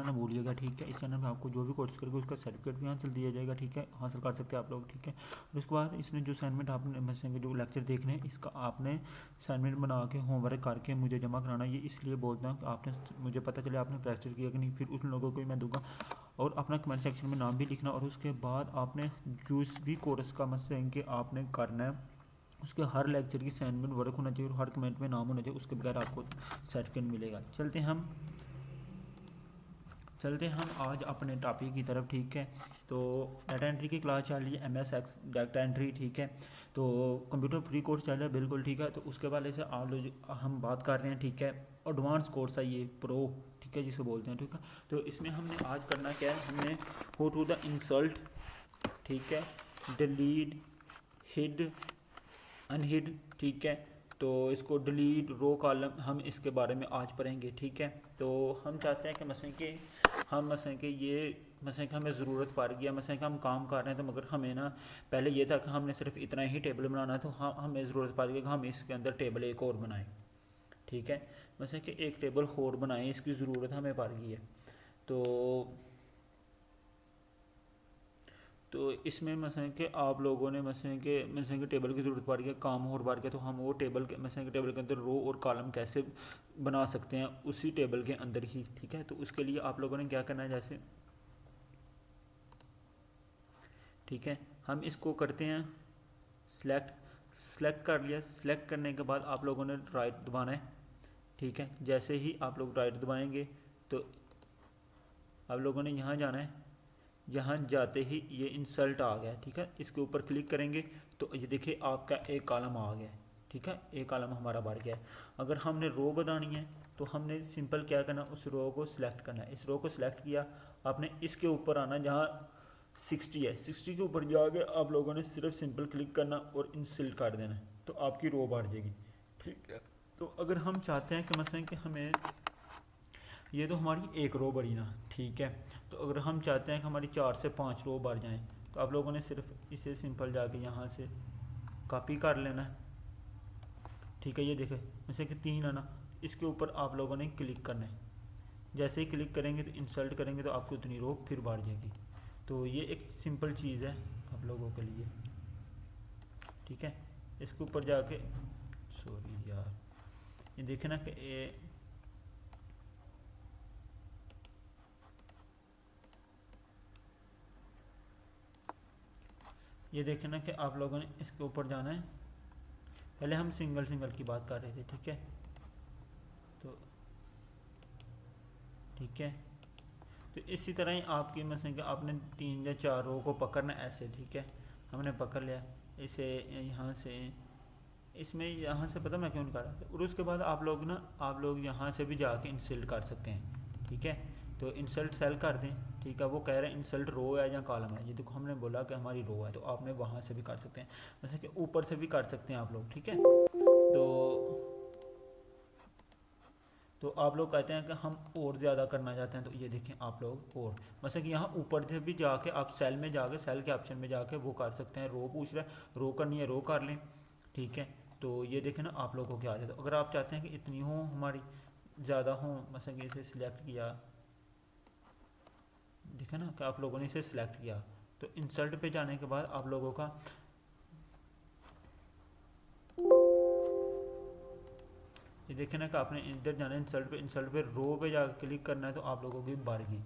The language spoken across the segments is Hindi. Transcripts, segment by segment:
करना भूलिएगा, ठीक है। इस चैनल में आपको जो भी कोर्स करेगा उसका सर्टिफिकेट भी हासिल दिया जाएगा, ठीक है, हासिल कर सकते हैं आप लोग, ठीक है। और उसके बाद इसमें जो असाइनमेंट आपने मसलन जो लेक्चर देखने हैं इसका आपने असाइनमेंट बना के होमवर्क करके मुझे जमा कराना। ये इसलिए बोलता हूँ कि आपने मुझे पता चले आपने प्रैक्टिस किया कि नहीं, फिर उन लोगों को ही मैं दूंगा। और अपना कमेंट सेक्शन में नाम भी लिखना, और उसके बाद आपने जिस भी कोर्स का मसलन कि आपने करना है उसके हर लेक्चर की असाइनमेंट वर्क होना चाहिए और हर कमेंट में नाम होना चाहिए, उसके बगैर आपको सर्टिफिकेट मिलेगा। चलते हम आज अपने टॉपिक की तरफ, ठीक है। तो डाटा एंट्री की क्लास चल रही है, MS Excel डाटा एंट्री, ठीक है। तो कंप्यूटर फ्री कोर्स चल रहा है, बिल्कुल ठीक है। तो उसके वाले से आप लोग हम बात कर रहे हैं, ठीक है। एडवांस कोर्स है ये, प्रो, ठीक है, जिसे बोलते हैं, ठीक है। तो इसमें हमने आज करना क्या है, हमने गो टू द इंसल्ट, ठीक है, डिलीट, हिड, अनहिड, ठीक है। तो इसको डिलीट, रो कॉलम, हम इसके बारे में आज पढ़ेंगे, ठीक है। तो हम चाहते हैं कि मसलन कि ये मसलन कि हमें ज़रूरत पड़ गया, मसलन कि हम काम कर रहे हैं, तो मगर हमें ना पहले ये था कि हमने सिर्फ इतना ही टेबल बनाना है, तो हाँ हमें ज़रूरत पड़ गई कि हम इसके अंदर टेबल एक और बनाएं, ठीक है। मसलन कि एक टेबल और बनाएं, इसकी ज़रूरत हमें पड़ गई है। तो इसमें मसलन कि आप लोगों ने मसलन कि टेबल की ज़रूरत पड़ गई, काम और बार गया, तो हम वो टेबल के मसलन कि टेबल के अंदर रो और कॉलम कैसे बना सकते हैं उसी टेबल के अंदर ही, ठीक है। तो उसके लिए आप लोगों ने क्या करना है, जैसे ठीक है, हम इसको करते हैं सेलेक्ट कर लिया। सेलेक्ट करने के बाद आप लोगों ने राइट दबाना है, ठीक है। जैसे ही आप लोग राइट दबाएंगे तो आप लोगों ने यहाँ जाना है, यहाँ जाते ही ये इंसल्ट आ गया, ठीक है। इसके ऊपर क्लिक करेंगे तो ये देखिए आपका एक कॉलम आ गया, ठीक है, एक कॉलम हमारा बढ़ गया है। अगर हमने रो बनानी है तो हमने सिंपल क्या करना, उस रो को सिलेक्ट करना है। इस रो को सिलेक्ट किया, आपने इसके ऊपर आना जहाँ 60 है, 60 के ऊपर जाके आप लोगों ने सिर्फ सिंपल क्लिक करना और इंसल्ट कर देना है, तो आपकी रो बढ़ जाएगी, ठीक है। तो अगर हम चाहते हैं कि मसलन कि हमें ये तो हमारी एक रो बढ़ी ना, ठीक है। तो अगर हम चाहते हैं कि हमारी 4 से 5 रो बढ़ जाएं, तो आप लोगों ने सिर्फ इसे सिंपल जाके यहाँ से कॉपी कर लेना है, ठीक है। ये देखें जैसे कि 3 है ना, इसके ऊपर आप लोगों ने क्लिक करना है। जैसे ही क्लिक करेंगे तो इंसल्ट करेंगे तो आपको उतनी रो फिर बढ़ जाएगी। तो ये एक सिंपल चीज़ है आप लोगों के लिए, ठीक है। इसके ऊपर जाके सॉरी यार, ये देखें ना कि ये देखें ना कि आप लोगों ने इसके ऊपर जाना है। पहले हम सिंगल की बात कर रहे थे, ठीक है। तो ठीक है, तो इसी तरह ही आपकी मसलन कि आपने 3 या 4 रो को पकड़ना ऐसे, ठीक है। हमने पकड़ लिया इसे यहाँ से, इसमें यहाँ से पता मैं क्यों निकाला, और उसके बाद आप लोग यहाँ से भी जाके इंसल्ट कर सकते हैं, ठीक है। तो इंसल्ट सेल कर दें, ठीक है। वो कह रहे हैं इंसल्ट रो है या कॉलम है, ये देखो हमने बोला कि हमारी रो है, तो आपने वहाँ से भी कर सकते हैं, जैसे कि ऊपर से भी कर सकते हैं आप लोग, ठीक है। तो आप लोग कहते हैं कि हम और ज़्यादा करना चाहते हैं, तो ये देखें आप लोग और मतलब कि यहाँ ऊपर से भी जाके आप सेल में जाके सेल के ऑप्शन में जाके वो कर सकते हैं। रो पूछ रहा है, रो करनी है रो कर लें, ठीक है। तो ये देखें ना आप लोगों को क्या आ जाता है। अगर आप चाहते हैं कि इतनी हो हमारी ज़्यादा हो, मतलब कि इसे सिलेक्ट किया, देखें ना कि आप लोगों ने इसे सिलेक्ट किया, तो इंसल्ट पे जाने के बाद आप लोगों का ये देखें ना कि आपने इधर जाना है इंसल्ट पे रो पे जाकर क्लिक करना है, तो आप लोगों की बढ़ गई।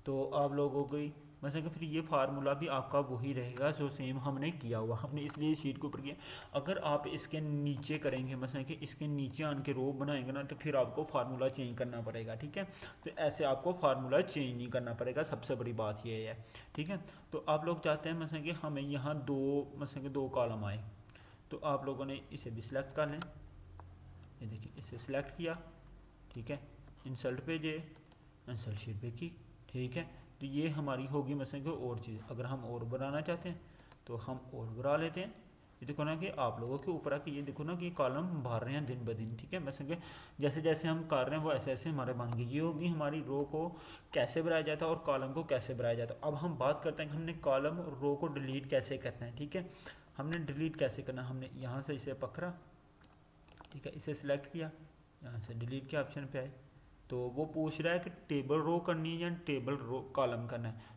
तो आप लोगों की मतलब कि फिर ये फार्मूला भी आपका वही रहेगा जो सेम हमने किया हुआ, हमने इसलिए शीट के ऊपर किया। अगर आप इसके नीचे करेंगे मतलब कि इसके नीचे आन के रो बनाएंगे ना, तो फिर आपको फार्मूला चेंज करना पड़ेगा, ठीक है। तो ऐसे आपको फार्मूला चेंज नहीं करना पड़ेगा, सबसे बड़ी बात ये है, ठीक है। तो आप लोग चाहते हैं मतलब कि हमें यहाँ दो कॉलम आए, तो आप लोगों ने इसे भी सिलेक्ट कर लें। ये देखिए इसे सिलेक्ट किया, ठीक है। इंसल्ट पे जे इंसल्ट शीट पे की, ठीक है। तो ये हमारी होगी मसलन कि और चीज़। अगर हम और बनाना चाहते हैं तो हम और बना लेते हैं। ये देखो ना कि आप लोगों के ऊपर आके ये देखो ना कि कॉलम भर रहे हैं दिन ब दिन, ठीक है। मसलन कि जैसे जैसे हम कर रहे हैं वो ऐसे ऐसे हमारे बन गए। ये होगी हमारी रो को कैसे बनाया जाता है और कॉलम को कैसे बनाया जाता है। अब हम बात करते हैं कि हमने कॉलम और रो को डिलीट कैसे करना है, ठीक है। हमने डिलीट कैसे करना है, हमने यहाँ से इसे पकड़ा, ठीक है, इसे सिलेक्ट किया, यहाँ से डिलीट के ऑप्शन पे आए, तो वो पूछ रहा है कि टेबल रो करनी है या टेबल रो कॉलम करना है,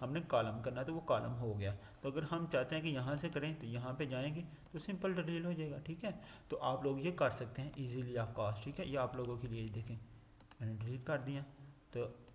हमने कॉलम करना है तो वो कॉलम हो गया। तो अगर हम चाहते हैं कि यहाँ से करें तो यहाँ पे जाएंगे तो सिंपल डिलीट हो जाएगा, ठीक है। तो आप लोग ये कर सकते हैं ईजीली ऑफ कॉस्ट, ठीक है। ये आप लोगों के लिए देखें मैंने डिलीट कर दिया। तो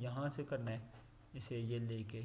यहाँ से करना है इसे ये लेके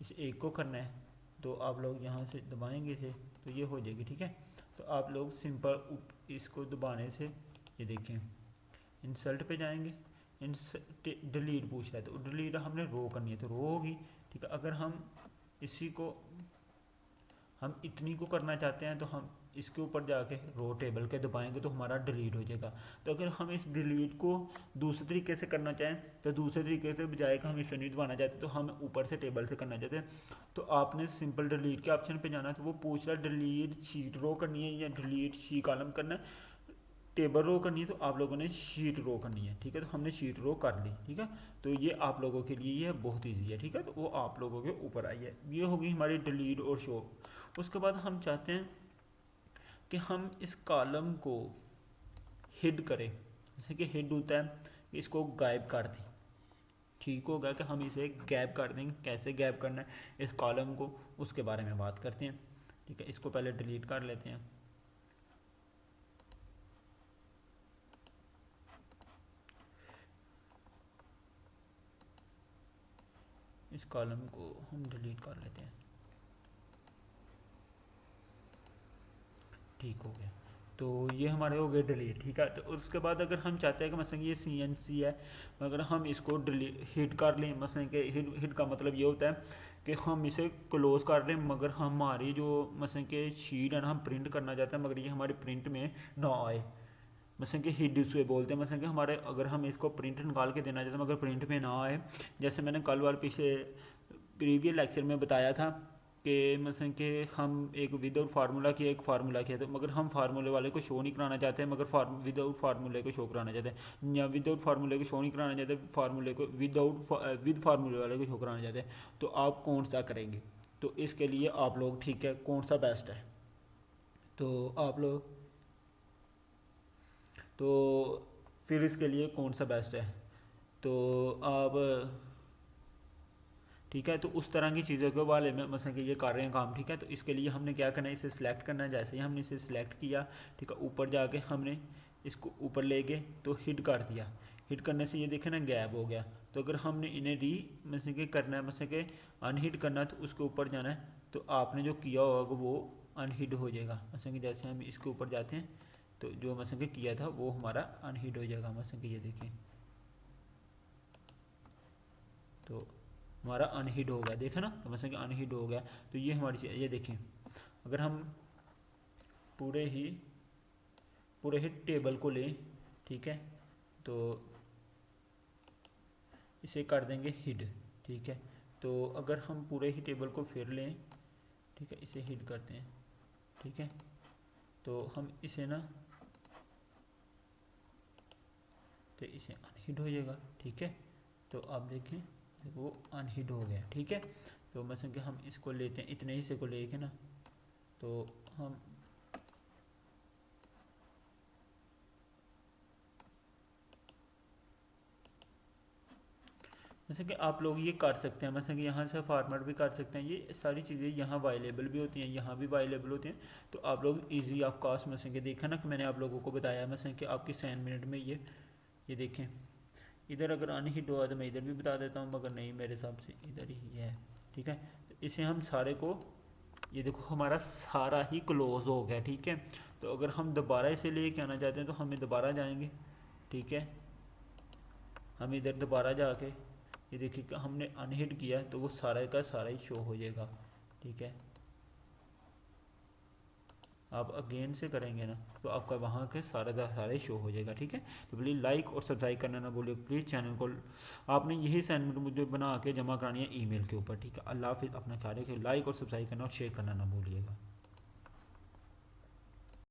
इस एक को करना है, तो आप लोग यहाँ से दबाएंगे इसे तो ये हो जाएगी, ठीक है। तो आप लोग सिंपल इसको दबाने से ये देखें इंसल्ट पे जाएंगे, डिलीट पूछ रहा है तो डिलीट हमने रो करनी है तो रो होगी, ठीक है। अगर हम इसी को हम इतनी को करना चाहते हैं तो हम इसके ऊपर जाके रो टेबल के दबाएंगे तो हमारा डिलीट हो जाएगा। तो अगर हम इस डिलीट को दूसरे तरीके से करना चाहें तो दूसरे तरीके से बजाय कि हम इस नहीं दबाना चाहते तो हम ऊपर से टेबल से करना चाहते हैं, तो आपने सिंपल डिलीट के ऑप्शन पे जाना है। तो वो पूछ रहा है डिलीट शीट रो करनी है या डिलीट शी कॉलम करना है, टेबल रो करनी है तो आप लोगों ने शीट रो करनी है, ठीक है। तो हमने शीट रो कर ली, ठीक है। तो ये आप लोगों के लिए ये बहुत इजी है, ठीक है। तो वो आप लोगों के ऊपर आई है। ये होगी हमारी डिलीट और शो। उसके बाद हम चाहते हैं कि हम इस कॉलम को हिड करें, जैसे कि हिड होता है कि इसको गायब कर दें, ठीक होगा कि हम इसे गैप कर देंगे। कैसे गैप करना है इस कॉलम को, उसके बारे में बात करते हैं, ठीक है। इसको पहले डिलीट कर लेते हैं। इस कॉलम को हम डिलीट कर लेते हैं, ठीक हो गया। तो ये हमारे हो गए डिलीट, ठीक है। तो उसके बाद अगर हम चाहते हैं कि मसलन ये CNC है, अगर हम इसको डिलीट हिट कर लें, मसलन के हिट का मतलब ये होता है कि हम इसे क्लोज कर लें, मगर हमारी जो मसलन के शीट है ना हम प्रिंट करना चाहते हैं मगर ये हमारे प्रिंट में ना आए, मसलन कि हिट उसे बोलते हैं। मसलन कि हमारे अगर हम इसको प्रिंट निकाल के देना चाहते हैं मगर प्रिंट में ना आए, जैसे मैंने कल वार पीछे प्रीवियस लेक्चर में बताया था कि मसलन कि हम एक विदाउट फार्मूला की एक फार्मूला किया, तो मगर हम फार्मूले वाले को शो नहीं कराना चाहते हैं मगर विदाउट फार्मूले को शो कराना चाहते हैं, या विदाउट फार्मूले को शो नहीं कराना चाहते, फार्मूले को विद फार्मूले वाले को शो कराना चाहते हैं, तो आप कौन सा करेंगे। तो इसके लिए आप लोग, ठीक है, कौन सा बेस्ट है, तो आप लोग तो फिर इसके लिए कौन सा बेस्ट है, तो आप, ठीक है। तो उस तरह की चीज़ों के वाले में मसलन कि ये कर रहे हैं काम, ठीक है। तो इसके लिए हमने क्या करना है, इसे सिलेक्ट करना है। जैसे ही हमने इसे सिलेक्ट किया, ठीक है, ऊपर जाके हमने इसको ऊपर ले गए तो हिट कर दिया। हिट करने से ये देखें ना गैप हो गया। तो अगर हमने इन्हें मतलब कि करना है, मतलब कि अनहिट करना है, तो उसके ऊपर जाना है। तो आपने जो किया होगा वो अनहिट हो जाएगा। मतलब कि जैसे हम इसके ऊपर जाते हैं तो जो मतलब कि किया था वो हमारा अनहिट हो जाएगा। मतलब कि ये देखें तो हमारा अनहिड हो गया, देखा ना, तो मतलब कि अनहिड हो गया। तो ये हमारी चीज़, ये देखें अगर हम पूरे ही टेबल को लें, ठीक है, तो इसे कर देंगे हिड, ठीक है। तो अगर हम पूरे ही टेबल को फिर लें, ठीक है, इसे हिड करते हैं, ठीक है। तो हम इसे ना, तो इसे अनहिड हो जाएगा, ठीक है। तो आप देखें वो अनहिड हो गया, ठीक है। तो मतलब कि हम इसको लेते हैं, इतने हिस्से को लेके ना, तो हम जैसे कि आप लोग ये कर सकते हैं, मतलब कि यहाँ से फॉर्मेट भी कर सकते हैं। ये सारी चीज़ें यहाँ अवेलेबल भी होती हैं, यहाँ भी अवेलेबल होती हैं। तो आप लोग इजी ऑफ कॉस्ट मतलब कि देखा ना कि मैंने आप लोगों को बताया मतलब कि आपकी 7 मिनट में ये देखें। इधर अगर अनहिट हुआ तो मैं इधर भी बता देता हूँ, मगर नहीं, मेरे हिसाब से इधर ही है, ठीक है। तो इसे हम सारे को, ये देखो हमारा सारा ही क्लोज हो गया, ठीक है। तो अगर हम दोबारा इसे लेके आना चाहते हैं तो हमें दोबारा जाएंगे, ठीक है। हम इधर दोबारा जाके ये देखिए कि हमने अनहिट किया तो वो सारा का सारा ही शो हो जाएगा, ठीक है। आप अगेन से करेंगे ना तो आपका वहाँ के सारा का सारा ही शो हो जाएगा, ठीक है। तो प्लीज़ लाइक और सब्सक्राइब करना ना भूलिए प्लीज़ चैनल को। आपने यही असाइनमेंट मुझे बना के जमा करानी है ईमेल के ऊपर, ठीक है। अल्लाह हाफिज़। अपना ख्याल रखिए, लाइक और सब्सक्राइब करना और शेयर करना ना भूलिएगा।